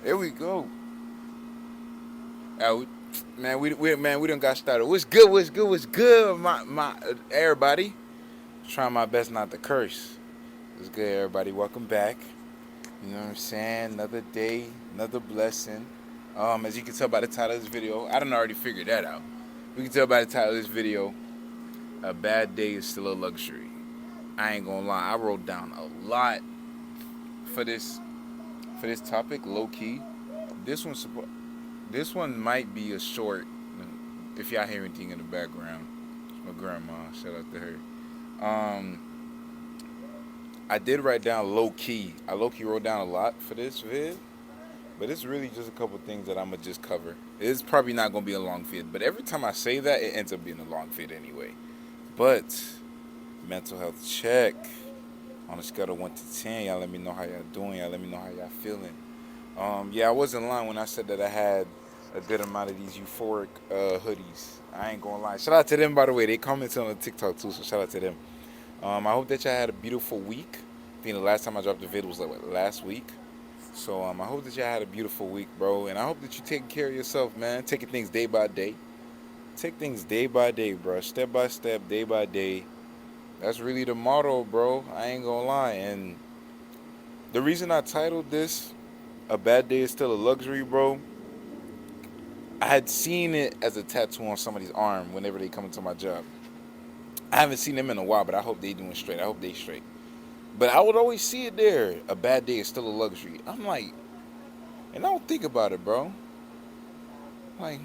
Here we go. Uh, we, we done got started. What's good? What's good? What's good? My everybody. Trying my best not to curse. What's good, everybody? Welcome back. You know what I'm saying? Another day, another blessing. As you can tell by the title of this video, I done already figured that out. We can tell by the title of this video, a bad day is still a luxury. I ain't gonna lie, I wrote down a lot for this topic, low key. This one's This one might be a short. If y'all hear anything in the background, it's my grandma. Shout out to her. I did write down low key. I low key wrote down a lot for this vid, but it's really just a couple things that I'm gonna just cover. It's probably not gonna be a long vid, but every time I say that, it ends up being a long vid anyway. But mental health check on a scale of 1 to 10. Y'all let me know how y'all doing. Y'all let me know how y'all feeling. Yeah, I wasn't lying when I said that I had a good amount of these euphoric hoodies. I ain't gonna lie. Shout out to them, by the way. They commented on the TikTok too, so shout out to them. I hope that y'all had a beautiful week. I think the last time I dropped a video was like last week. So I hope that y'all had a beautiful week, bro. And I hope that you taking care of yourself, man. Taking things day by day. Take things day by day, bro. Step by step, day by day. That's really the motto, bro. I ain't gonna lie. And the reason I titled this "A Bad Day Is Still a Luxury," bro, I had seen it as a tattoo on somebody's arm whenever they come into my job. I haven't seen them in a while, but I hope they doing straight. I hope they straight. But I would always see it there. A bad day is still a luxury. I'm like, and I don't think about it, bro. Like,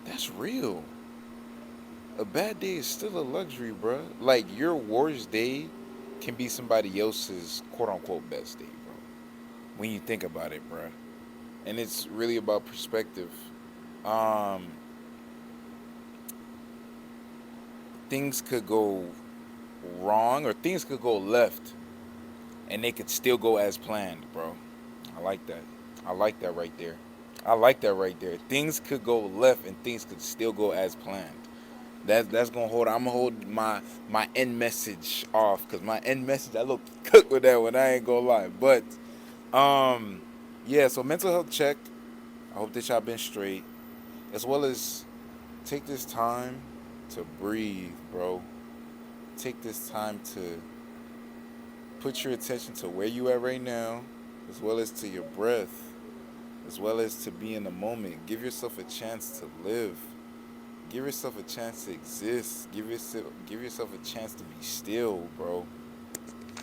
that's real. A bad day is still a luxury, bro. Like your worst day can be somebody else's quote unquote best day, bro. When you think about it, bro. And it's really about perspective. Um, Things could go wrong or things could go left and they could still go as planned, bro. I like that. I like that right there. I like that right there. Things could go left and things could still go as planned. That's gonna hold. I'm gonna hold my end message off because my end message I look cooked with that one. I ain't gonna lie. But um, yeah. So mental health check. I hope that y'all been straight, as well as take this time to breathe, bro. Take this time to put your attention to where you at right now, as well as to your breath, as well as to be in the moment. Give yourself a chance to live. Give yourself a chance to exist. Give yourself a chance to be still, bro.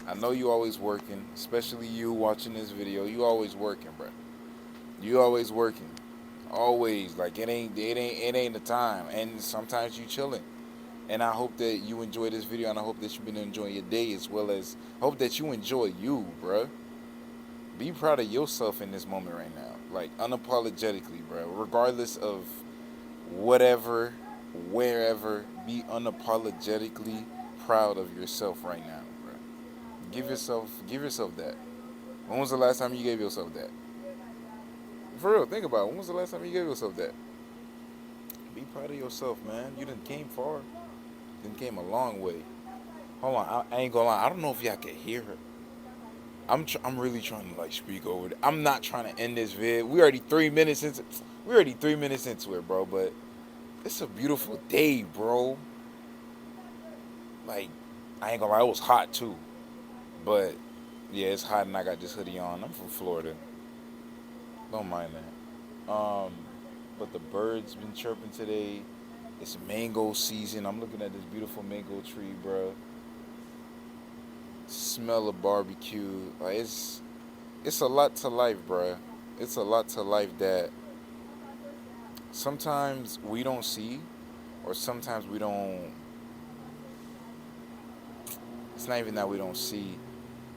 I know you always working, especially you watching this video. You always working, bro. You always working. Always. Like it ain't the time. And sometimes you chilling. And I hope that you enjoy this video, and I hope that you've been enjoying your day, as well as hope that you enjoy you, bruh. Be proud of yourself in this moment right now, like unapologetically, bruh. Regardless of whatever, wherever, be unapologetically proud of yourself right now, bruh. Give yourself that. When was the last time you gave yourself that? For real, think about it. When was the last time you gave yourself that? Be proud of yourself, man. You done came far. You done came a long way. Hold on, I ain't gonna lie. I don't know if y'all can hear her. I'm really trying to like speak over it. I'm not trying to end this vid. We already 3 minutes into it, bro. But it's a beautiful day, bro. Like I ain't gonna lie, it was hot too. But yeah, it's hot and I got this hoodie on. I'm from Florida. Don't mind that. But the birds been chirping today. It's mango season. I'm looking at this beautiful mango tree, bro. Smell of barbecue. Like it's a lot to life, bruh. It's a lot to life that sometimes we don't see, or sometimes we don't. It's not even that we don't see.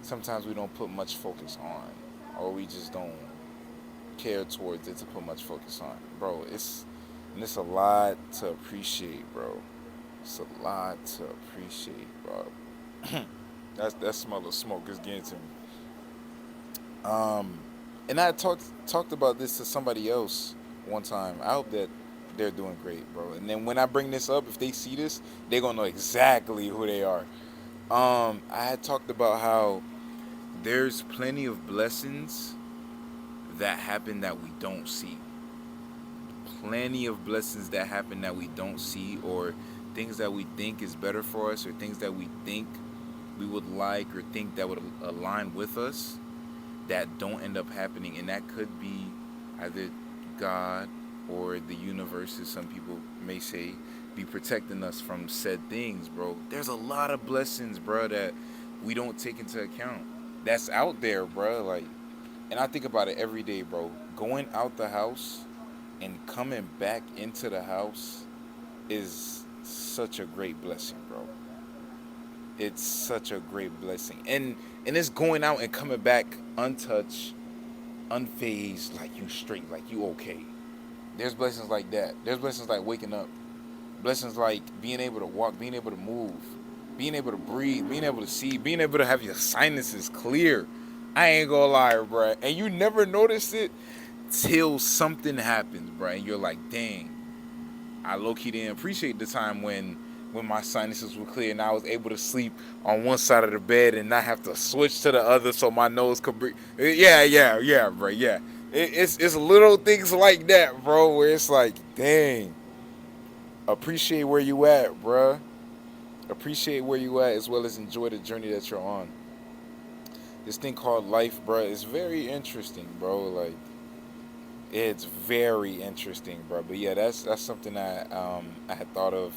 Sometimes we don't put much focus on, or we just don't care towards it to put much focus on, bro. It's a lot to appreciate, bro. It's a lot to appreciate, bro. That smell of smoke is getting to me. Um, and I talked about this to somebody else one time. I hope that they're doing great, bro. And then when I bring this up, if they see this, they're gonna know exactly who they are. I had talked about how there's plenty of blessings that happen that we don't see. Plenty of blessings that happen that we don't see, or things that we think is better for us, or things that we think we would like, or think that would align with us, that don't end up happening. And that could be either God or the universe, as some people may say, be protecting us from said things, bro. There's a lot of blessings, bro, that we don't take into account. That's out there, bro. Like, and I think about it every day, bro. Going out the house and coming back into the house is such a great blessing, bro. It's such a great blessing. And it's going out and coming back untouched, unfazed, like you straight, like you okay. There's blessings like that. There's blessings like waking up. Blessings like being able to walk, being able to move, being able to breathe, being able to see, being able to have your sinuses clear. I ain't gonna lie, bro. And you never notice it till something happens, bro. And you're like, dang, I low-key didn't appreciate the time when my sinuses were clear and I was able to sleep on one side of the bed and not have to switch to the other so my nose could breathe. Yeah, bro. Yeah, it's little things like that, bro, where it's like, dang, appreciate where you at, bro. Appreciate where you at, as well as enjoy the journey that you're on. This thing called life, bro, is very interesting, bro. Like, it's very interesting, bro. But yeah, that's something I had thought of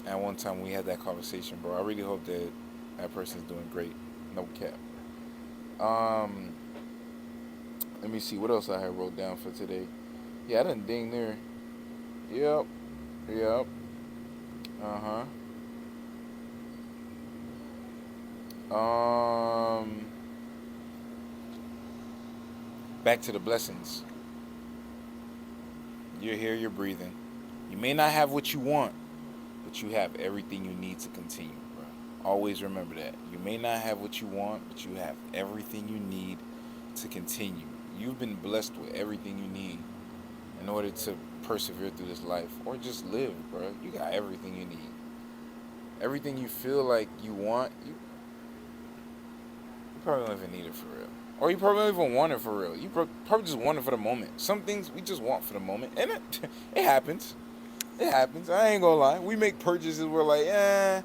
at one time we had that conversation, bro. I really hope that that person's doing great. No cap. Um, Let me see what else I had wrote down for today. Yeah, I didn't ding there. Yep, yep. Uh huh. Back to the blessings. You're here. You're breathing. You may not have what you want, but you have everything you need to continue, bro. Always remember that. You may not have what you want, but you have everything you need to continue. You've been blessed with everything you need in order to persevere through this life or just live, bro. You got everything you need. Everything you feel like you want, you probably don't even need it for real. Or you probably don't even want it for real. You probably just want it for the moment. Some things we just want for the moment. And it happens. It happens. I ain't gonna lie. We make purchases. We're like, I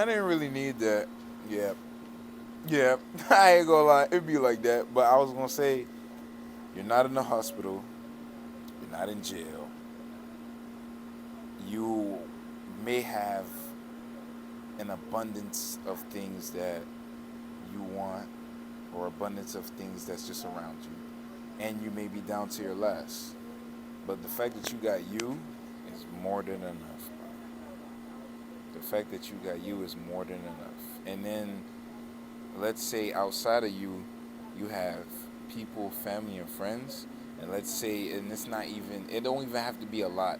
didn't really need that. Yeah. Yeah. I ain't gonna lie. It'd be like that. But I was gonna say, you're not in the hospital. You're not in jail. You may have an abundance of things that you want, or abundance of things that's just around you. And you may be down to your last. But the fact that you got you is more than enough. The fact that you got you is more than enough. And then, let's say outside of you, you have people, family, and friends. And let's say, and it's not even, it don't even have to be a lot.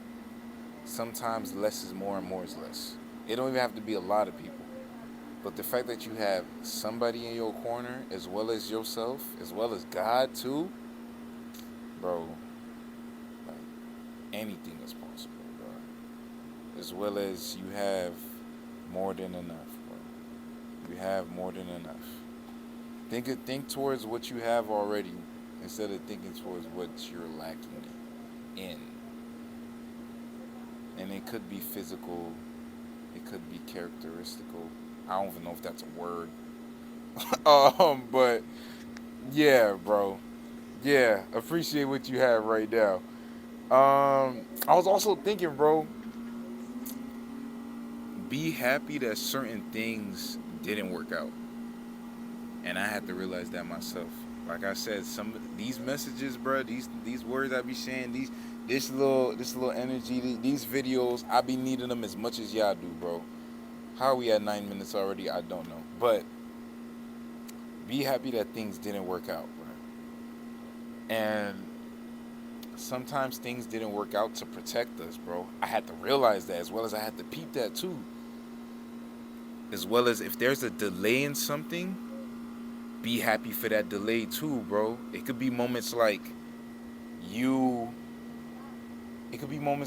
Sometimes less is more and more is less. It don't even have to be a lot of people. But the fact that you have somebody in your corner, as well as yourself, as well as God too, bro, like, anything is possible, bro. As well as you have more than enough, bro. You have more than enough. Think towards what you have already instead of thinking towards what you're lacking in. And it could be physical, it could be characteristical. I don't even know if that's a word. But yeah, bro. Yeah, appreciate what you have right now. I was also thinking, bro, be happy that certain things didn't work out. And I had to realize that myself. Like I said, some these messages, bro, these words I be saying, this little energy, these videos, I be needing them as much as y'all do, bro. How are we at 9 minutes already? I don't know. But be happy that things didn't work out, bro. And sometimes things didn't work out to protect us, bro. I had to realize that, as well as I had to peep that too. As well as if there's a delay in something, be happy for that delay too, bro. You it could be moments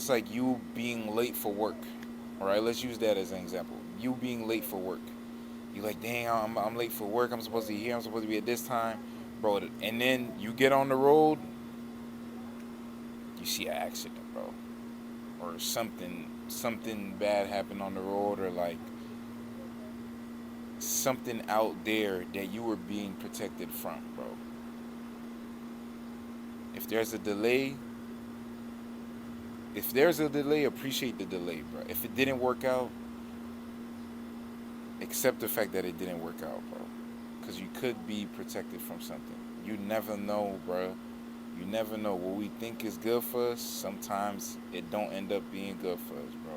like you being late for work. All right, let's use that as an example. You being late for work. You like, dang, I'm late for work. I'm supposed to be here. I'm supposed to be at this time, bro. And then you get on the road, you see an accident, bro, or something bad happened on the road, or like something out there that you were being protected from, bro. If there's a delay, appreciate the delay, bro. If it didn't work out, accept the fact that it didn't work out, bro. Because you could be protected from something. You never know, bro. You never know. What we think is good for us, sometimes it don't end up being good for us, bro.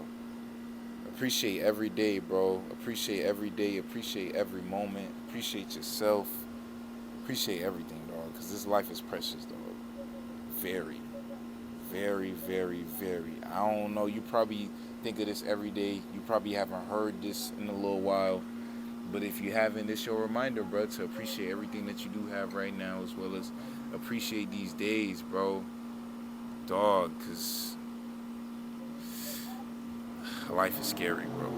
Appreciate every day, bro. Appreciate every day. Appreciate every moment. Appreciate yourself. Appreciate everything, dog. Because this life is precious, dog. Very, very, very, very. I don't know. You probably think of this every day. You probably haven't heard this in a little while. But if you haven't, it's your reminder, bro, to appreciate everything that you do have right now, as well as appreciate these days, bro. Dog, because life is scary, bro.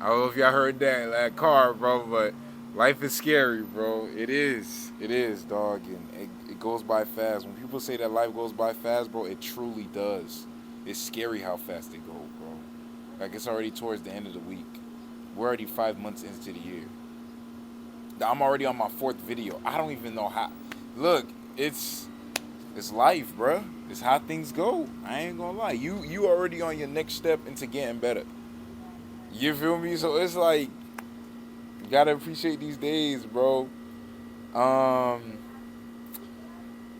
I don't know if y'all heard that car, bro, but life is scary, bro. It is. It is, dog, and it goes by fast. When people say that life goes by fast, bro, it truly does. It's scary how fast it goes, bro. Like, it's already towards the end of the week. We're already 5 months into the year. I'm already on my 4th video. I don't even know how. Look, it's life, bro. It's how things go. I ain't gonna lie. You already on your next step into getting better. You feel me? So it's like, you gotta appreciate these days, bro.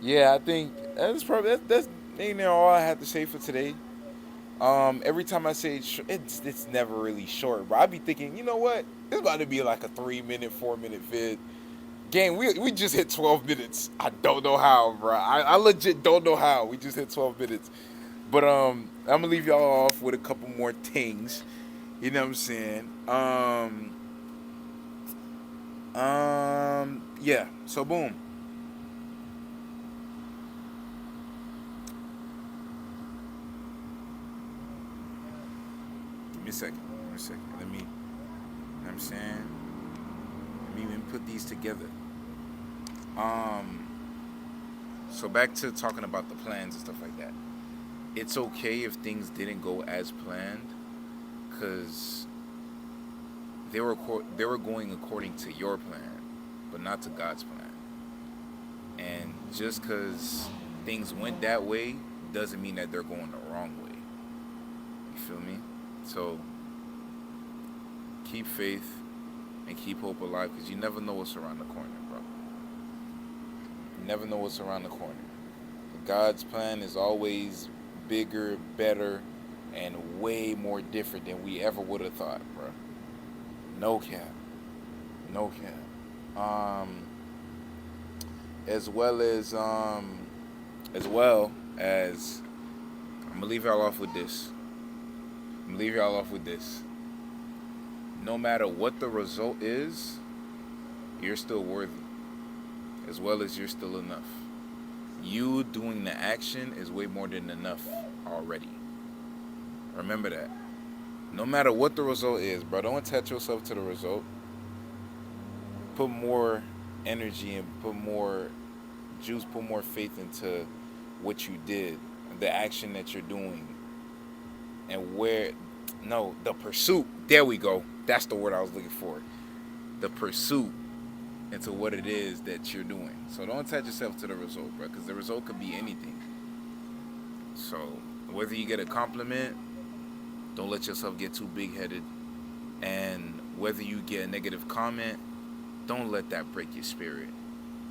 Yeah, I think that's ain't all I have to say for today. Every time I say it's never really short, bro. I be thinking, you know what? It's about to be like a 3-minute, 4-minute vid. Gang, we just hit 12 minutes. I don't know how, bro. I legit don't know how. We just hit 12 minutes. But I'm gonna leave y'all off with a couple more things. You know what I'm saying? Yeah. So boom. Give me a second. Give me a second. Let me. You know what I'm saying? Let me even put these together. Um. So back to talking about the plans and stuff like that. It's okay if things didn't go as planned, cause they were going according to your plan, but not to God's plan. And just cause things went that way doesn't mean that they're going the wrong way. You feel me? So keep faith and keep hope alive, cause you never know what's around the corner, bro. You never know what's around the corner. God's plan is always bigger, better, and way more different than we ever would have thought, bro. No cap. No cap. As well as I'm gonna leave y'all off with this. No matter what the result is, you're still worthy. As well as you're still enough. You doing the action is way more than enough already. Remember that. No matter what the result is, bro, don't attach yourself to the result. Put more energy and put more juice, put more faith into what you did, the action that you're doing, and the pursuit. There we go. That's the word I was looking for. The pursuit into what it is that you're doing. So don't attach yourself to the result, bro, because the result could be anything. So whether you get a compliment, don't let yourself get too big-headed. And whether you get a negative comment, don't let that break your spirit.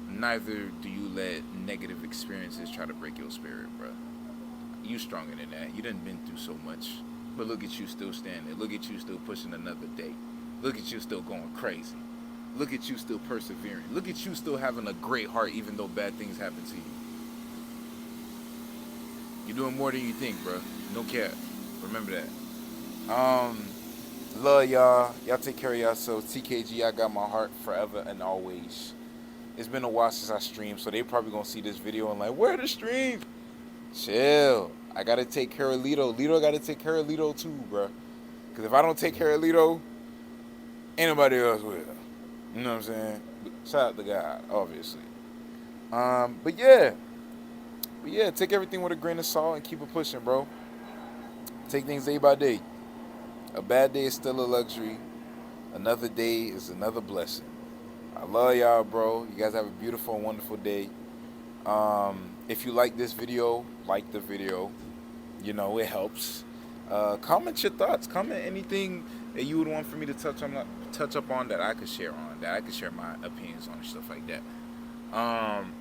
Neither do you let negative experiences try to break your spirit, bro. You stronger than that. You done been through so much. But look at you still standing. Look at you still pushing another day. Look at you still going crazy. Look at you still persevering. Look at you still having a great heart even though bad things happen to you. You're doing more than you think, bro. No cap. Remember that. Love y'all. Y'all take care of yourselves. TKG, I got my heart forever and always. It's been a while since I streamed, so they probably gonna see this video and like, where the stream? Chill. I gotta take care of Lito. Lito gotta take care of Lito too, bro. Cause if I don't take care of Lito, Ain't nobody else will. You know what I'm saying? Shout out to God, obviously. But yeah, take everything with a grain of salt and keep it pushing, bro. Take things day by day. A bad day is still a luxury. Another day is another blessing. I love y'all, bro. You guys have a beautiful and wonderful day. If you like this video, like the video. You know, it helps. Comment your thoughts. Comment anything that you would want for me to touch up on that I could share on, that I could share my opinions on and stuff like that.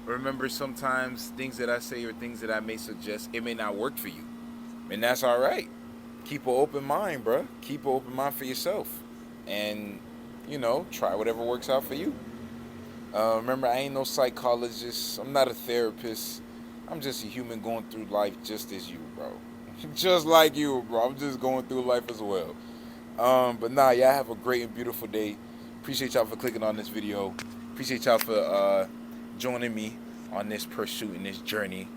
Remember, sometimes things that I say or things that I may suggest, it may not work for you, and that's all right. Keep an open mind, bro. Keep an open mind for yourself, and try whatever works out for you. Remember, I ain't no psychologist. I'm not a therapist. I'm just a human going through life just as you, bro. Just like you, bro. I'm just going through life as well. But nah, y'all have a great and beautiful day. Appreciate y'all for clicking on this video. Appreciate y'all for joining me on this pursuit and this journey.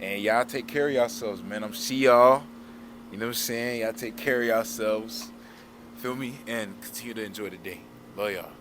And y'all take care of yourselves, man. I'm see y'all. You know what I'm saying? Y'all take care of yourselves. Feel me? And continue to enjoy the day. Love y'all.